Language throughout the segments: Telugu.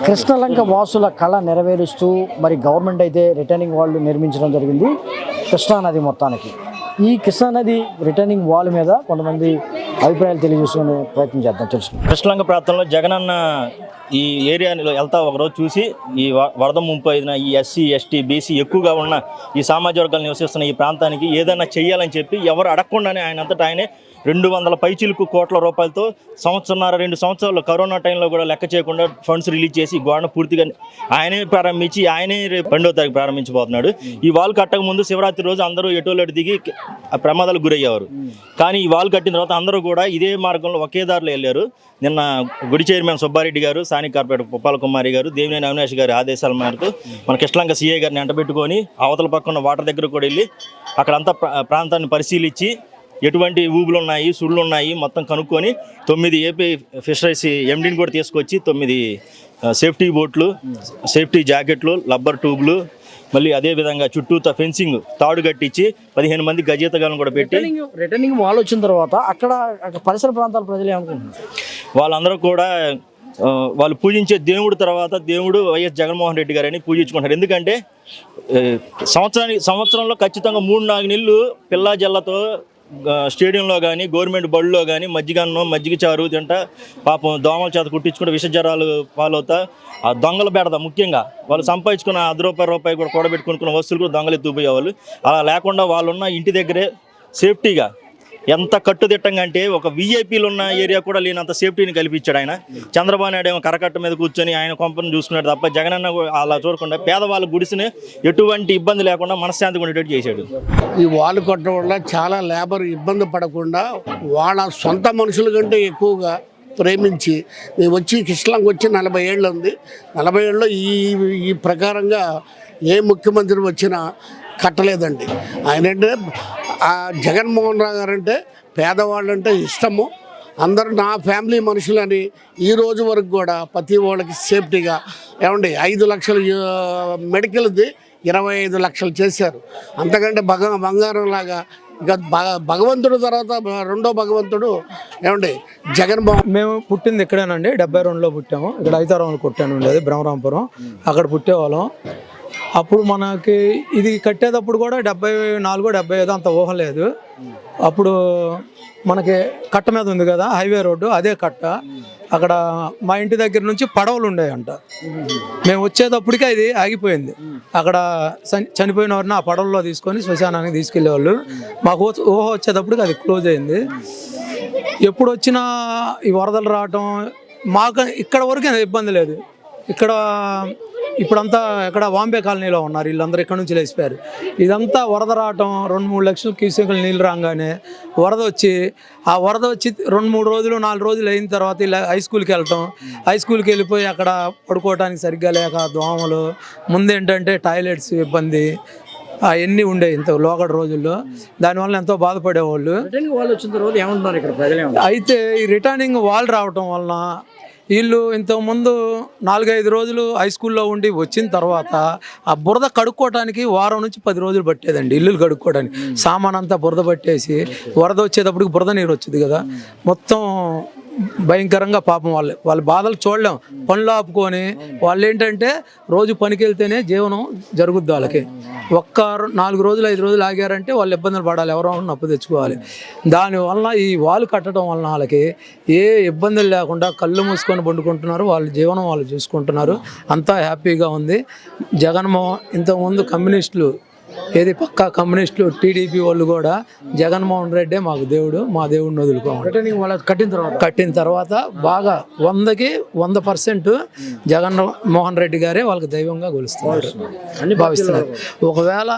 కృష్ణలంక వాసుల కళ నెరవేరుస్తూ మరి గవర్నమెంట్ అయితే రిటర్నింగ్ వాల్ నిర్మించడం జరిగింది కృష్ణానది మొత్తానికి. ఈ కృష్ణానది రిటర్నింగ్ వాల్ మీద కొంతమంది అభిప్రాయాలు తెలియజేసుకునే ప్రయత్నం చేద్దాం, తెలుసుకుందాం. కృష్ణలంక ప్రాంతంలో జగనన్న ఈ ఏరియాలో వెళ్తా ఒకరోజు చూసి ఈ వరద ముంపు అయిన ఈ ఎస్సీ ఎస్టీ బీసీ ఎక్కువగా ఉన్న ఈ సామాజిక వర్గాలు నివసిస్తున్న ఈ ప్రాంతానికి ఏదైనా చెయ్యాలని చెప్పి ఎవరు అడగకుండానే ఆయనంతటా ఆయనే 200 పైచిలుకు కోట్ల రూపాయలతో 2 సంవత్సరాలు కరోనా టైంలో కూడా లెక్క చేయకుండా ఫండ్స్ రిలీజ్ చేసి గోడను పూర్తిగా ఆయనే ప్రారంభించి ఆయనే 2వ తారీఖు ప్రారంభించబోతున్నాడు. ఈ వాల్ కట్టక ముందు శివరాత్రి రోజు అందరూ ఎటోలెటు దిగి ప్రమాదాలకు గురయ్యేవారు. కానీ ఈ వాల్ కట్టిన తర్వాత అందరూ కూడా ఇదే మార్గంలో ఒకే దారిలో వెళ్ళారు. నిన్న గుడి చైర్మన్ సుబ్బారెడ్డి గారు, స్థానిక కార్పొరేటర్ పుప్పాల కుమారి గారు, దేవినేని అవినాష్ గారి ఆదేశాల మేరకు మన కృష్ణలంక సీఐ గారిని ఎంటబెట్టుకొని అవతల పక్కన వాటర్ దగ్గర కూడా వెళ్ళి అక్కడంతా ప్రాంతాన్ని పరిశీలించి ఎటువంటి ఊబులు ఉన్నాయి, సుళ్ళు ఉన్నాయి మొత్తం కనుక్కొని 9 ఏపీ ఫిషరీస్ ఎండీని కూడా తీసుకొచ్చి 9 సేఫ్టీ బోట్లు, సేఫ్టీ జాకెట్లు, రబ్బర్ ట్యూబ్లు, మళ్ళీ అదేవిధంగా చుట్టూతో ఫెన్సింగ్ తాడు కట్టించి 15 మంది గజేతగాలను కూడా పెట్టి రిటర్నింగ్ వాల్ వచ్చిన తర్వాత అక్కడ పరిసర ప్రాంతాల ప్రజలు ఏమనుకుంటున్నారు? వాళ్ళందరూ కూడా వాళ్ళు పూజించే దేవుడు తర్వాత దేవుడు వైఎస్ జగన్మోహన్ రెడ్డి గారని పూజించుకుంటారు. ఎందుకంటే సంవత్సరంలో ఖచ్చితంగా 3-4 నెలలు పిల్లా జల్లతో స్టేడియంలో కానీ గవర్నమెంట్ బళ్ళలో కానీ మజ్జిగన్నం మజ్జిగ చారు తింటా పాపం దోమల చేత కుట్టించుకుంటే విషజ్వరాలు పాలవుతా ఆ దొంగలు పెడతా. ముఖ్యంగా వాళ్ళు సంపాదించుకున్న ₹10 కూడా కూడబెట్టుకున్న వస్తువులు కూడా దొంగలు ఎత్తుకుపోయేవాళ్ళు. అలా లేకుండా వాళ్ళున్న ఇంటి దగ్గరే సేఫ్టీగా ఎంత కట్టుదిట్టంగా అంటే ఒక వీఐపీలు ఉన్న ఏరియా కూడా లేనంత సేఫ్టీని కల్పించాడు ఆయన. చంద్రబాబు నాయుడు ఏమో కరకట్ట మీద కూర్చొని ఆయన కొంపను చూసుకున్నాడు తప్ప జగనన్న అలా చూడకుండా పేదవాళ్ళ గుడిసిని ఎటువంటి ఇబ్బంది లేకుండా మనశ్శాంతిగా ఉండేటట్టు చేశాడు. ఈ వాల్ కొట్టడం వల్ల చాలా లేబర్ ఇబ్బంది పడకుండా వాళ్ళ సొంత మనుషుల కంటే ఎక్కువగా ప్రేమించి నేను వచ్చి కృష్ణలంక వచ్చి 40 ఏళ్ళు ఉంది. 40 ఏళ్ళలో ఈ ప్రకారంగా ఏ ముఖ్యమంత్రి వచ్చినా కట్టలేదండి. ఆయన అంటే ఆ జగన్మోహన్ రావు గారు అంటే పేదవాళ్ళంటే ఇష్టము. అందరూ నా ఫ్యామిలీ మనుషులని ఈ రోజు వరకు కూడా ప్రతి వాళ్ళకి సేఫ్టీగా 5 లక్షలు మెడికల్ది 25 లక్షలు చేశారు. అంతకంటే బంగారం లాగా ఇక భగవంతుడు తర్వాత రెండో భగవంతుడు జగన్మోహన్. మేము పుట్టింది ఇక్కడేనండి, 72లో పుట్టాము. ఇక్కడ ఐతారాములు కొట్టాను ఉండేది బ్రహ్మరాంపురం, అక్కడ పుట్టేవాళ్ళం. అప్పుడు మనకి ఇది కట్టేటప్పుడు కూడా 74, 75 అంత ఊహ లేదు. అప్పుడు మనకి కట్ట మీద ఉంది కదా హైవే రోడ్డు, అదే కట్ట. అక్కడ మా ఇంటి దగ్గర నుంచి పడవలు ఉండేవంట. మేము వచ్చేటప్పటికే ఇది ఆగిపోయింది. అక్కడ చనిపోయిన వారిని ఆ పడవల్లో తీసుకొని శ్మశానానికి తీసుకెళ్ళేవాళ్ళు. మాకు ఊహ వచ్చేటప్పటికి అది క్లోజ్ అయింది. ఎప్పుడు వచ్చినా ఈ వరదలు రావటం మాకు ఇక్కడ వరకు ఇబ్బంది లేదు. ఇక్కడ ఇప్పుడంతా ఇక్కడ వాంబే కాలనీలో ఉన్నారు, వీళ్ళందరూ ఇక్కడ నుంచి లేచిపోయారు. ఇదంతా వరద రావటం 2-3 లక్షల క్యూసెక్కులు నీళ్ళు రాగానే వరద వచ్చి 2-3 రోజులు 4 రోజులు అయిన తర్వాత ఇలా హై స్కూల్కి వెళ్ళటం, హై స్కూల్కి వెళ్ళిపోయి అక్కడ పడుకోవడానికి సరిగ్గా లేక దోమలు, ముందేంటంటే టాయిలెట్స్ ఇబ్బంది అవన్నీ ఉండేవి ఇంత లోకల్ రోజుల్లో. దానివల్ల ఎంతో బాధపడేవాళ్ళు. అయితే ఈ రిటర్నింగ్ వాల్ రావటం వలన వీళ్ళు ఇంతకుముందు 4-5 రోజులు హై స్కూల్లో ఉండి వచ్చిన తర్వాత ఆ బురద కడుక్కోవడానికి 1 వారం నుంచి 10 రోజులు పట్టేదండి. ఇల్లులు కడుక్కోవడానికి సామాన్ అంతా బురద పట్టేసి వరద వచ్చేటప్పటికి బురద నీరు వచ్చింది కదా, మొత్తం భయంకరంగా పాపం వాళ్ళ బాధలు చూడలేం. పనులు ఆపుకొని వాళ్ళు ఏంటంటే రోజు పనికి వెళ్తేనే జీవనం జరుగుద్ది వాళ్ళకి. 4 రోజులు 5 రోజులు ఆగారంటే వాళ్ళు ఇబ్బందులు పడాలి, ఎవరో అప్పు తెచ్చుకోవాలి. దానివల్ల ఈ వాల్ కట్టడం వలన వాళ్ళకి ఏ ఇబ్బందులు లేకుండా కళ్ళు మూసుకొని పండుకుంటున్నారు, వాళ్ళ జీవనం వాళ్ళు చూసుకుంటున్నారు. అంతా హ్యాపీగా ఉంది. జగన్మోహన్ ఇంతకుముందు కమ్యూనిస్టులు పక్కా కమ్యూనిస్టులు టీడీపీ వాళ్ళు కూడా జగన్మోహన్ రెడ్డే మాకు దేవుడు, మా దేవుడిని వదులుకోవాలి. కట్టిన తర్వాత బాగా 100కి 100% జగన్మోహన్ రెడ్డి గారే వాళ్ళకి దైవంగా కొలుస్తున్నారు, భావిస్తున్నారు. ఒకవేళ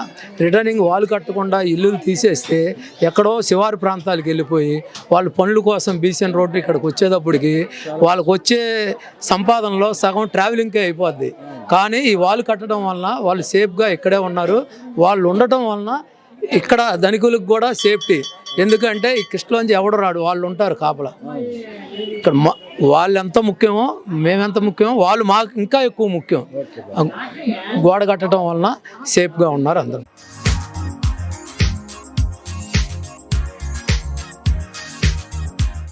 రిటర్నింగ్ వాళ్ళు కట్టకుండా ఇల్లులు తీసేస్తే ఎక్కడో శివారు ప్రాంతాలకు వెళ్ళిపోయి వాళ్ళు పనుల కోసం బీసీఎన్ రోడ్డు ఇక్కడికి వచ్చేటప్పటికి వాళ్ళకి వచ్చే సంపాదనలో సగం ట్రావెలింగ్కే అయిపోద్ది. కానీ ఈ వాళ్ళు కట్టడం వలన వాళ్ళు సేఫ్గా ఇక్కడే ఉన్నారు. వాళ్ళు ఉండటం వలన ఇక్కడ ధనికులకు కూడా సేఫ్టీ. ఎందుకంటే ఈ కృష్ణలోంచి ఎవడు రాడు, వాళ్ళు ఉంటారు కాపలా. ఇక్కడ వాళ్ళు ఎంత ముఖ్యమో మేమెంత ముఖ్యమో వాళ్ళు మాకు ఇంకా ఎక్కువ ముఖ్యం. గోడ కట్టడం వలన సేఫ్గా ఉన్నారు అందరూ.